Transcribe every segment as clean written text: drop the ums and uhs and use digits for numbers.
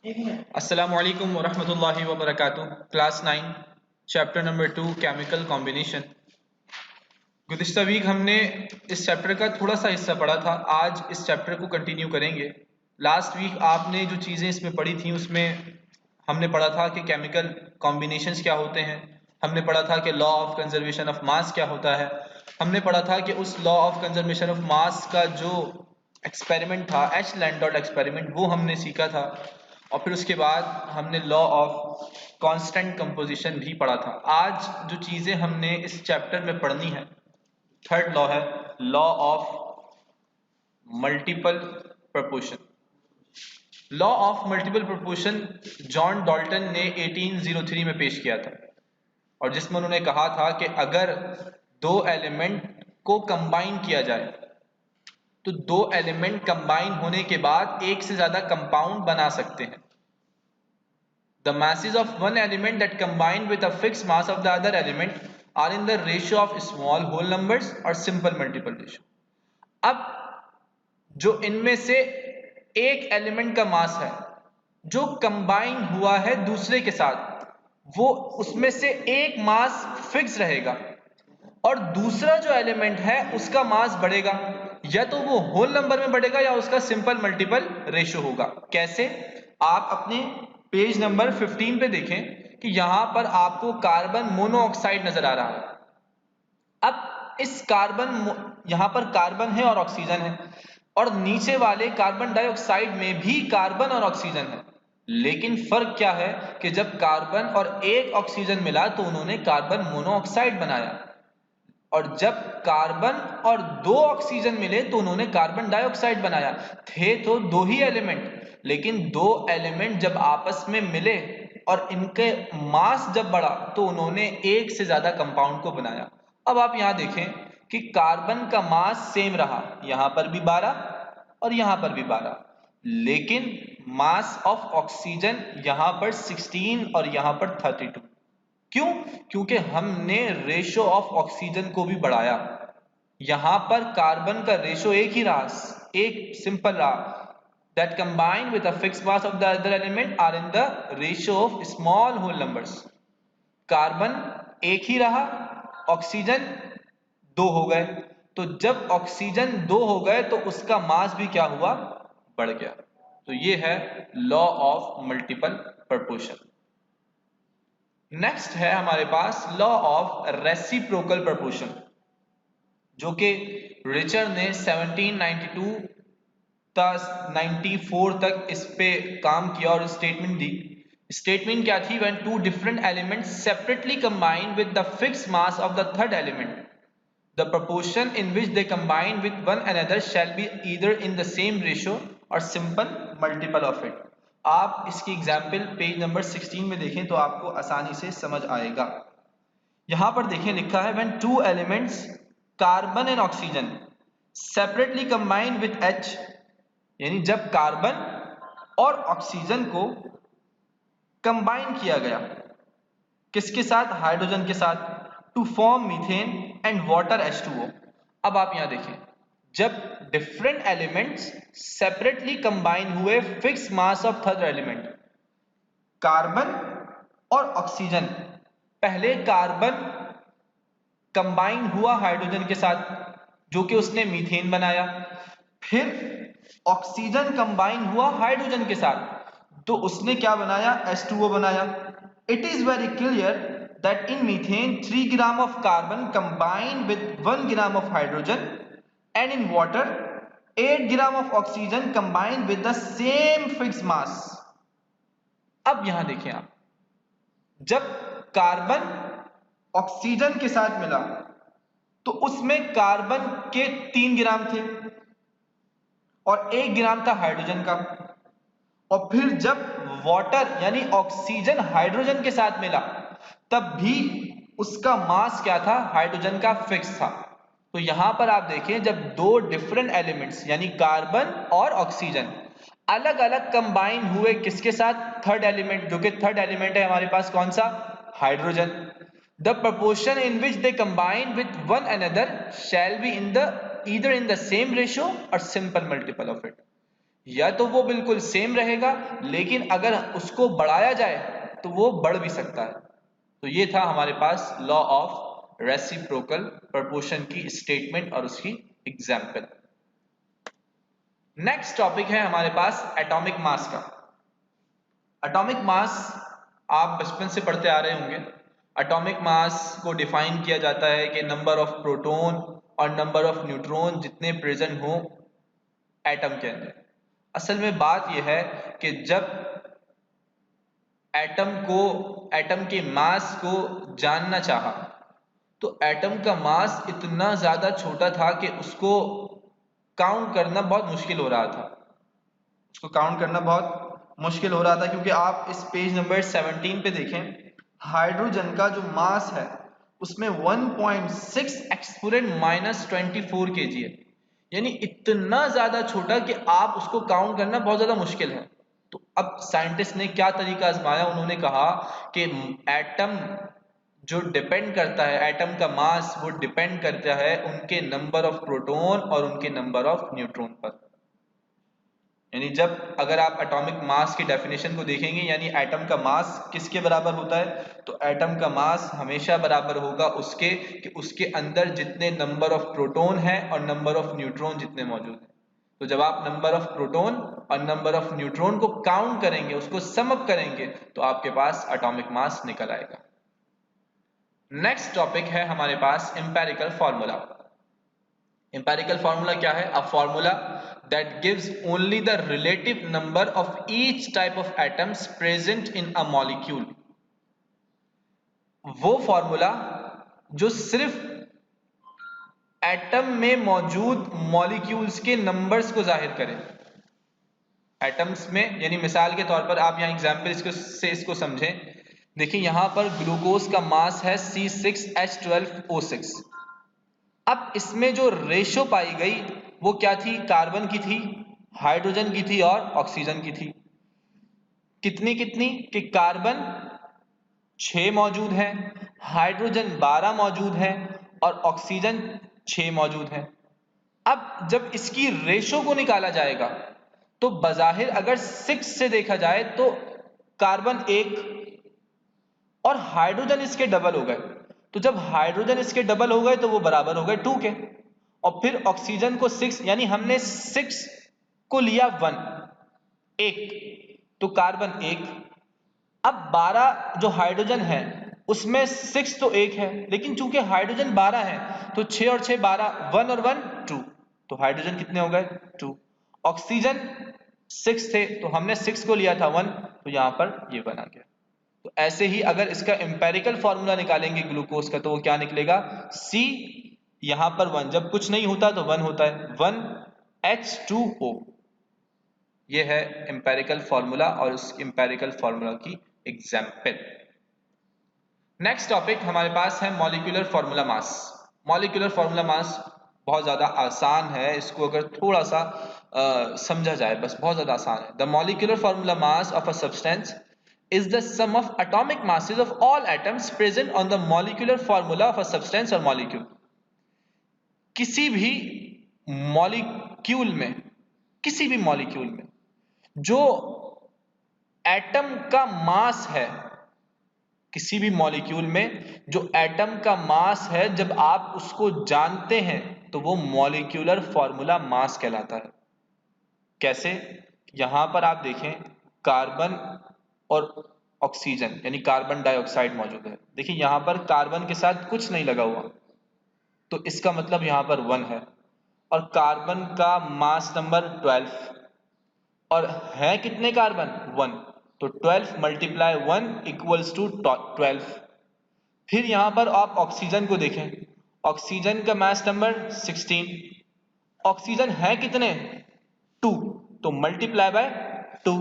अस्सलामु अलैकुम वरहमतुल्लाहि वबरकातुह। Class 9 chapter number 2 chemical combination. गुज़िश्ता वीक हमने इस चैप्टर का थोड़ा सा हिस्सा पढ़ा था, आज इस चैप्टर को कंटिन्यू करेंगे। लास्ट वीक आपने जो चीज़ें इसमें पढ़ी थी उसमें हमने पढ़ा था कि केमिकल कॉम्बिनेशंस क्या होते हैं, हमने पढ़ा था कि law of conservation of mass क्या होता है, हमने पढ़ा था कि उस law of conservation of mass का जो एक्सपेरिमेंट था एच लैंडॉट एक्सपेरिमेंट वो हमने सीखा था, और फिर उसके बाद हमने लॉ ऑफ कांस्टेंट कंपोजिशन भी पढ़ा था। आज जो चीज़ें हमने इस चैप्टर में पढ़नी है, थर्ड लॉ है law of multiple proportion. Law of multiple proportion John Dalton ने 1803 में पेश किया था, और जिसमें उन्होंने कहा था कि अगर दो एलिमेंट को कंबाइन किया जाए तो दो एलिमेंट कंबाइन होने के बाद एक से ज्यादा कंपाउंड बना सकते हैं। The masses of one element that combine with a fixed mass of the other element are in the ratio of small whole numbers or simple multiple ratio। अब जो इनमें से एक एलिमेंट का मास है जो कंबाइन हुआ है दूसरे के साथ, वो उसमें से एक मास फिक्स रहेगा और दूसरा जो एलिमेंट है उसका मास बढ़ेगा, या तो वो होल नंबर में बढ़ेगा या उसका सिंपल मल्टीपल रेशियो होगा। कैसे? आप अपने पेज नंबर 15 पे देखें कि यहां पर आपको कार्बन मोनोऑक्साइड नजर आ रहा है। अब इस यहां पर कार्बन है और ऑक्सीजन है, और नीचे वाले कार्बन डाइऑक्साइड में भी कार्बन और ऑक्सीजन है, लेकिन फर्क क्या है कि जब कार्बन और एक ऑक्सीजन मिला तो उन्होंने कार्बन मोनोऑक्साइड बनाया, और जब कार्बन और दो ऑक्सीजन मिले तो उन्होंने कार्बन डाइऑक्साइड बनाया। थे तो दो ही एलिमेंट, लेकिन दो एलिमेंट जब आपस में मिले और इनके मास जब बढ़ा तो उन्होंने एक से ज्यादा कंपाउंड को बनाया। अब आप यहां देखें कि कार्बन का मास सेम रहा, यहां पर भी 12 और यहां पर भी 12, लेकिन मास ऑफ ऑक्सीजन यहां पर 16 और यहां पर 32। क्यों? क्योंकि हमने रेशो ऑफ ऑक्सीजन को भी बढ़ाया। यहां पर कार्बन का रेशो एक ही रहा, एक सिंपल रहा, that combined with a fixed mass of the other element are in the ratio of small whole numbers। Carbon एक ही रहा, ऑक्सीजन दो हो गए, तो जब ऑक्सीजन दो हो गए तो उसका मास भी क्या हुआ? बढ़ गया। तो ये है law of multiple proportion. Next है हमारे पास लॉ ऑफ रेसिप्रोकल प्रोपोर्शन, जो कि रिचर्ड ने 1792 94 तक इस पे काम किया और स्टेटमेंट दी। स्टेटमेंट क्या थी? When two different elements separately combine with the fixed mass of the third element, the proportion in which they combine with one another shall be either in the same ratio or simple multiple of it। आप इसकी example page number 16 में देखें तो आपको आसानी से समझ आएगा। यहां पर देखें लिखा है when two elements carbon and oxygen separately combine with H, यानी जब कार्बन और ऑक्सीजन को कंबाइन किया गया, किसके साथ? हाइड्रोजन के साथ, to form methane and water H2O। अब आप यहां देखें, जब डिफरेंट एलिमेंट्स सेपरेटली कंबाइन हुए fix mass of third element, carbon और ऑक्सीजन, पहले कार्बन कंबाइन हुआ हाइड्रोजन के साथ जो कि उसने मीथेन बनाया, फिर ऑक्सीजन कंबाइन हुआ हाइड्रोजन के साथ तो उसने क्या बनाया? H2O बनाया। It is very clear that in methane 3 gram of carbon combined with 1 gram of hydrogen, and in water 8 gram of oxygen combined with the same fixed mass। अब यहां देखें आप, जब कार्बन ऑक्सीजन के साथ मिला तो उसमें कार्बन के 3 ग्राम थे और 1 ग्राम था हाइड्रोजन का, और फिर जब वाटर यानी ऑक्सीजन हाइड्रोजन के साथ मिला तब भी उसका मास क्या था? हाइड्रोजन का फिक्स था। तो यहां पर आप देखें, जब दो डिफरेंट एलिमेंट्स यानी कार्बन और ऑक्सीजन अलग अलग कंबाइन हुए, किसके साथ? थर्ड एलिमेंट, जो कि थर्ड एलिमेंट है हमारे पास कौन सा? Hydrogen. The proportion in which they combine with one another shall be in the either in the same ratio or simple multiple of it। या तो वो बिल्कुल सेम रहेगा, लेकिन अगर उसको बढ़ाया जाए तो वो बढ़ भी सकता है। तो ये था हमारे पास लॉ ऑफ रेसिप्रोकल प्रोपोर्शन की स्टेटमेंट और उसकी एग्जाम्पल। नेक्स्ट टॉपिक है हमारे पास एटॉमिक मास का। एटॉमिक मास आप बचपन से पढ़ते आ रहे होंगे। एटॉमिक मास को डिफाइन किया जाता है कि नंबर ऑफ प्रोटॉन और नंबर ऑफ न्यूट्रॉन जितने प्रेजेंट हो एटम के अंदर। असल में बात यह है कि जब एटम के मास को जानना चाहा तो एटम का मास इतना ज्यादा छोटा था कि उसको काउंट करना बहुत मुश्किल हो रहा था। उसको काउंट करना बहुत मुश्किल हो रहा था क्योंकि आप इस पेज नंबर 17 पे देखें, हाइड्रोजन का जो मास है उसमें 1.6 एक्सपोनेंट -24 kg है, यानी इतना ज्यादा छोटा कि आप उसको काउंट करना बहुत ज्यादा मुश्किल है। तो अब साइंटिस्ट ने क्या तरीका आजमाया, उन्होंने कहा कि एटम जो डिपेंड करता है, एटम का मास वो डिपेंड करता है उनके नंबर ऑफ प्रोटॉन और उनके नंबर ऑफ न्यूट्रॉन पर। यानी जब अगर आप एटॉमिक मास की डेफिनेशन को देखेंगे, यानी एटम का मास किसके बराबर होता है, तो एटम का मास हमेशा बराबर होगा उसके कि उसके अंदर जितने नंबर ऑफ प्रोटॉन है और नंबर ऑफ न्यूट्रॉन जितने मौजूद हैं। तो जब आप नंबर ऑफ प्रोटॉन और नंबर ऑफ न्यूट्रॉन को काउंट करेंगे, उसको सम अप करेंगे, तो आपके पास एटॉमिक मास निकल आएगा। नेक्स्ट टॉपिक है हमारे पास एम्पिरिकल फॉर्मूला। एम्पिरिकल फॉर्मूला क्या है? A formula that gives only the relative number of each type of atoms present in a molecule। वो फॉर्मूला जो सिर्फ एटम में मौजूद मॉलिक्यूल्स के नंबर्स को जाहिर करे। एटम्स में, यानी मिसाल के तौर पर आप यहां एग्जाम्पल से इसको समझें। देखिए यहां पर ग्लूकोज का मास है C6H12O6। अब इसमें जो रेशो पाई गई वो क्या थी? कार्बन की थी, हाइड्रोजन की थी और ऑक्सीजन की थी। कितनी कितनी कि कार्बन 6 मौजूद है, हाइड्रोजन 12 मौजूद है और ऑक्सीजन 6 मौजूद है। अब जब इसकी रेशो को निकाला जाएगा तो बजाहिर अगर 6 से देखा जाए तो कार्बन 1 और हाइड्रोजन इसके डबल हो गए। तो जब हाइड्रोजन इसके डबल हो गए तो वो बराबर हो गए 2 के, और फिर ऑक्सीजन को 6, यानी हमने 6 को लिया 1 एक, तो कार्बन 1। अब 12 जो हाइड्रोजन है उसमें 6 तो 1 है, लेकिन चूंकि हाइड्रोजन 12 है तो 6 और 6 12, 1 और 1 2, तो हाइड्रोजन कितने हो गए? 2। ऑक्सीजन 6 थे तो हमने 6 को लिया था 1, तो यहां पर ये 1 आ गया। तो ऐसे ही अगर इसका एम्पेरिकल फॉर्मूला निकालेंगे ग्लूकोज का तो वो क्या निकलेगा? C यहां पर 1, जब कुछ नहीं होता तो 1 होता है, 1H2O। ये है एम्पेरिकल फॉर्मूला और उस एम्पेरिकल फॉर्मूला की एग्जाम्पल। नेक्स्ट टॉपिक हमारे पास है molecular formula mass. Molecular formula mass बहुत ज्यादा आसान है, इसको अगर थोड़ा सा समझा जाए बस, बहुत ज्यादा आसान है। The molecular formula mass of a substance is the sum of atomic masses of all atoms present on the molecular formula of a substance or molecule। किसी भी मॉलिक्यूल में, किसी भी मॉलिक्यूल में जो एटम का मास है, किसी भी मॉलिक्यूल में जो एटम का मास है, जब आप उसको जानते हैं तो वो मॉलिक्यूलर फॉर्मूला मास कहलाता है। कैसे? यहां पर आप देखें, कार्बन और ऑक्सीजन यानी कार्बन डाइऑक्साइड मौजूद है। देखिए यहां पर कार्बन के साथ कुछ नहीं लगा हुआ, तो इसका मतलब यहां पर 1 है, और कार्बन का मास नंबर 12, और है कितने कार्बन? 1, तो 12 मल्टीप्लाई 1 इक्वल्स टू 12। फिर यहां पर आप ऑक्सीजन को देखें, ऑक्सीजन का मास नंबर 16, ऑक्सीजन है कितने? 2, तो मल्टीप्लाई बाय 2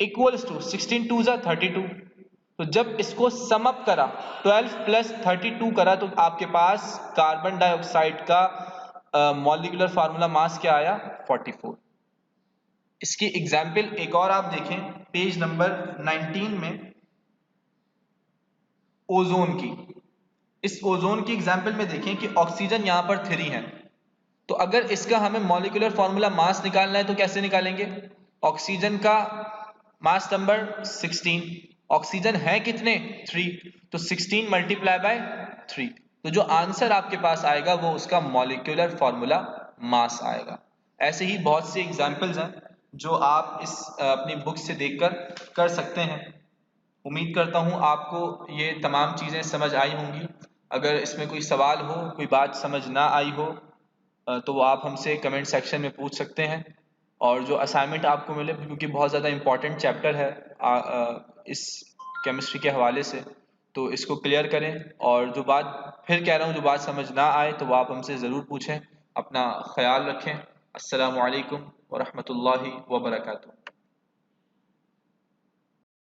इक्वल्स टू 16 2 जा 32। तो जब इसको सम अप करा, 12 प्लस 32 करा, तो आपके पास कार्बन डाइऑक्साइड का मॉलिक्यूलर फार्मूला मास क्या आया? 44। इसकी एग्जाम्पल एक और आप देखें पेज नंबर 19 में, ओजोन की। इस ओजोन की एग्जाम्पल में देखें कि ऑक्सीजन यहां पर 3 है, तो अगर इसका हमें मॉलिक्यूलर फॉर्मूला मास निकालना है तो कैसे निकालेंगे? ऑक्सीजन का मास नंबर 16, ऑक्सीजन है कितने? 3, तो 16 मल्टीप्लाई बाय 3, तो जो आंसर आपके पास आएगा वो उसका मॉलिक्यूलर फॉर्मूला मास आएगा। ऐसे ही बहुत सी एग्जांपल्स हैं जो आप इस अपनी बुक से देखकर कर सकते हैं। उम्मीद करता हूँ आपको ये तमाम चीज़ें समझ आई होंगी। अगर इसमें कोई सवाल हो, कोई बात समझ ना आई हो, तो वो आप हमसे कमेंट सेक्शन में पूछ सकते हैं। और जो असाइनमेंट आपको मिले, क्योंकि बहुत ज़्यादा इम्पॉर्टेंट चैप्टर है इस केमिस्ट्री के हवाले से, तो इसको क्लियर करें। और जो बात फिर कह रहा हूँ, जो बात समझ ना आए तो वो आप हमसे ज़रूर पूछें। अपना ख्याल रखें। अस्सलामु अलैकुम व रहमतुल्लाहि व बरकातुहू।